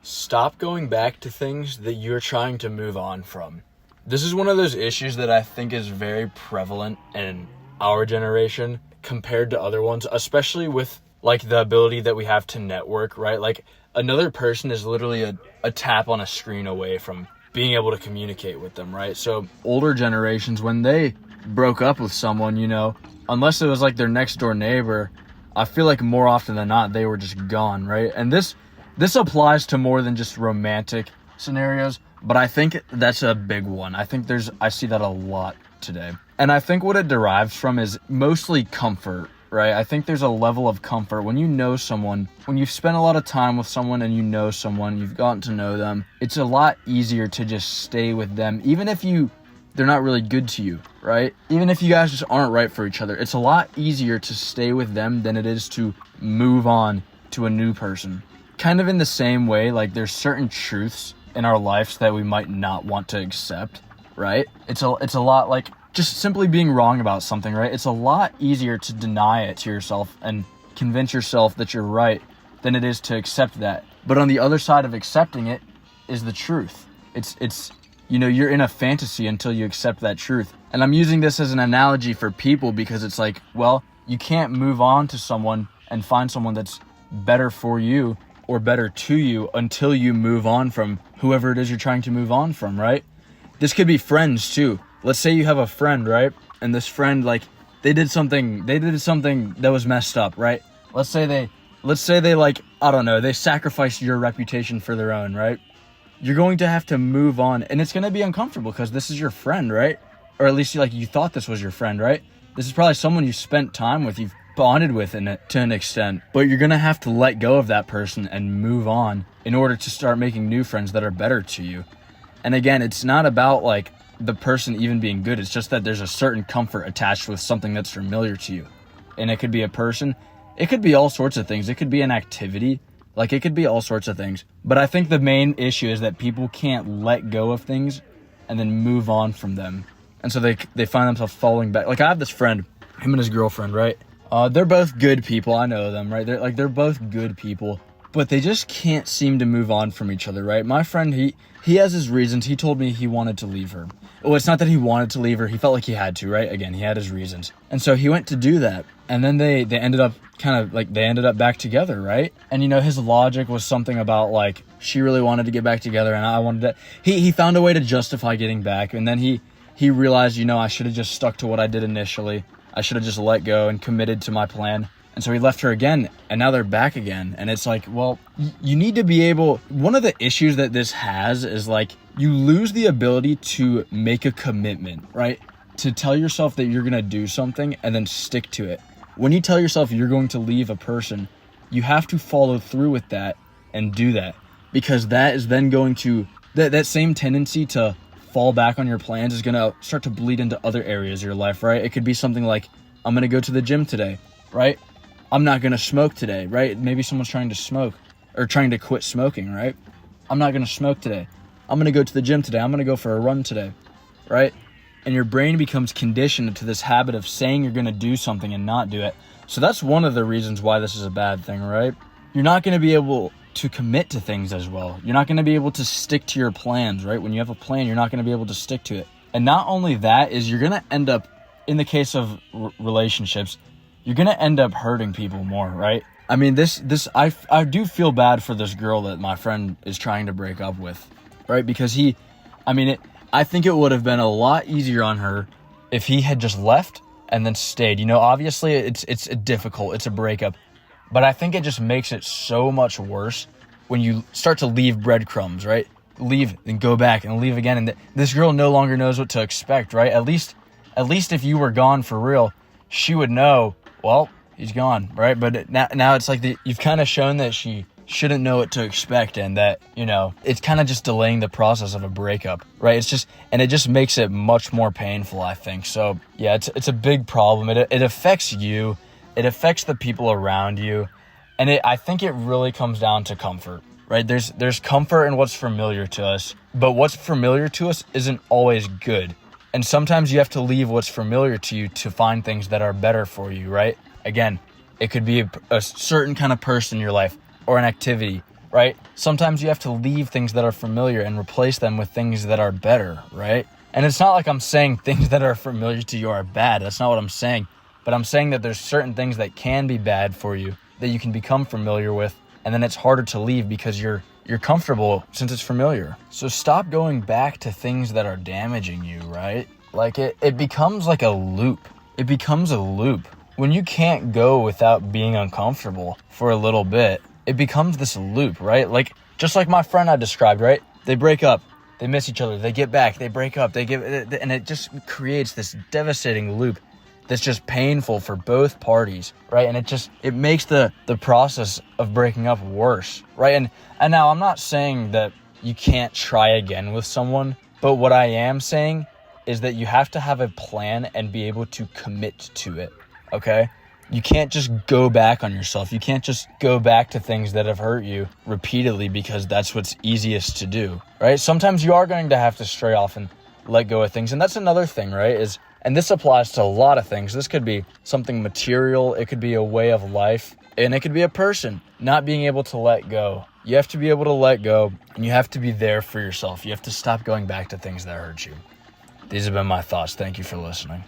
Stop going back to things that you're trying to move on from. This is one of those issues that I think is very prevalent in our generation compared to other ones, especially with like the ability that we have to network, right? Like another person is literally a tap on a screen away from being able to communicate with them, right? So older generations, when they broke up with someone, unless it was like their next door neighbor, I feel like more often than not, they were just gone, right? And this applies to more than just romantic scenarios, but I think that's a big one. I see that a lot today. And I think what it derives from is mostly comfort, right? I think there's a level of comfort when you know someone, when you've spent a lot of time with someone and you know someone, you've gotten to know them, it's a lot easier to just stay with them, even if they're not really good to you, right? Even if you guys just aren't right for each other, it's a lot easier to stay with them than it is to move on to a new person. Kind of in the same way, like there's certain truths in our lives that we might not want to accept, right? It's a lot like just simply being wrong about something, right? It's a lot easier to deny it to yourself and convince yourself that you're right than it is to accept that. But on the other side of accepting it is the truth. It's you're in a fantasy until you accept that truth. And I'm using this as an analogy for people because it's like, well, you can't move on to someone and find someone that's better for you or better to you until you move on from whoever it is you're trying to move on from, right? This could be friends too. Let's say you have a friend, right? And this friend, like, they did something that was messed up, right? Let's say they like, I don't know, they sacrificed your reputation for their own, right? You're going to have to move on, and it's going to be uncomfortable because this is your friend, right? Or at least you thought this was your friend, right? This is probably someone you spent time with, you've bonded with to an extent, but you're going to have to let go of that person and move on in order to start making new friends that are better to you. And again, it's not about like the person even being good. It's just that there's a certain comfort attached with something that's familiar to you. And it could be a person. It could be all sorts of things. It could be an activity. Like it could be all sorts of things. But I think the main issue is that people can't let go of things and then move on from them. And so they find themselves falling back. Like I have this friend, him and his girlfriend, right? They're both good people. I know them, right? They're both good people, but they just can't seem to move on from each other, right? My friend, he has his reasons. He told me he wanted to leave her. Well, it's not that he wanted to leave her. He felt like he had to, right? Again, he had his reasons. And so he went to do that. And then they ended up back together, right? And his logic was something about like, she really wanted to get back together and I wanted to, he found a way to justify getting back. And then he realized, I should have just stuck to what I did initially. I should have just let go and committed to my plan. And so he left her again, and now they're back again. And it's like, well, you need to be able... One of the issues that this has is like, you lose the ability to make a commitment, right? To tell yourself that you're going to do something and then stick to it. When you tell yourself you're going to leave a person, you have to follow through with that and do that. Because that is then going to... That same tendency to fall back on your plans is going to start to bleed into other areas of your life, right? It could be something like, I'm going to go to the gym today, right? I'm not going to smoke today, right? Maybe someone's trying to smoke or trying to quit smoking, right? I'm not going to smoke today. I'm going to go to the gym today. I'm going to go for a run today, right? And your brain becomes conditioned to this habit of saying you're going to do something and not do it. So that's one of the reasons why this is a bad thing, right? You're not going to be able to commit to things as well. You're not going to be able to stick to your plans, right? When you have a plan, you're not going to be able to stick to it. And not only that is you're going to end up, in the case of relationships, you're going to end up hurting people more, right? I mean, I do feel bad for this girl that my friend is trying to break up with, right? Because I think it would have been a lot easier on her if he had just left and then stayed. Obviously it's difficult. It's a breakup. But I think it just makes it so much worse when you start to leave breadcrumbs, right? Leave and go back and leave again. And this girl no longer knows what to expect, right? At least if you were gone for real, she would know, well, he's gone, right? But now it's like you've kind of shown that she shouldn't know what to expect and that, it's kind of just delaying the process of a breakup, right? It just makes it much more painful, I think. So yeah, it's a big problem. It affects you. It affects the people around you. And I think it really comes down to comfort, right? There's comfort in what's familiar to us, but what's familiar to us isn't always good. And sometimes you have to leave what's familiar to you to find things that are better for you, right? Again, it could be a certain kind of person in your life or an activity right? Sometimes you have to leave things that are familiar and replace them with things that are better, right? And it's not like I'm saying things that are familiar to you are bad. That's not what I'm saying. But I'm saying that there's certain things that can be bad for you that you can become familiar with, and then it's harder to leave because you're comfortable since it's familiar. So stop going back to things that are damaging you, right? Like it becomes like a loop. It becomes a loop. When you can't go without being uncomfortable for a little bit, it becomes this loop, right? Like, just like my friend I described, right? They break up, they miss each other, they get back, they break up, and it just creates this devastating loop that's just painful for both parties, right? And it makes the process of breaking up worse, right? And now I'm not saying that you can't try again with someone, but what I am saying is that you have to have a plan and be able to commit to it, okay? You can't just go back on yourself. You can't just go back to things that have hurt you repeatedly because that's what's easiest to do, right? Sometimes you are going to have to stray off and let go of things. And that's another thing, right? And this applies to a lot of things. This could be something material. It could be a way of life. And it could be a person not being able to let go. You have to be able to let go, and you have to be there for yourself. You have to stop going back to things that hurt you. These have been my thoughts. Thank you for listening.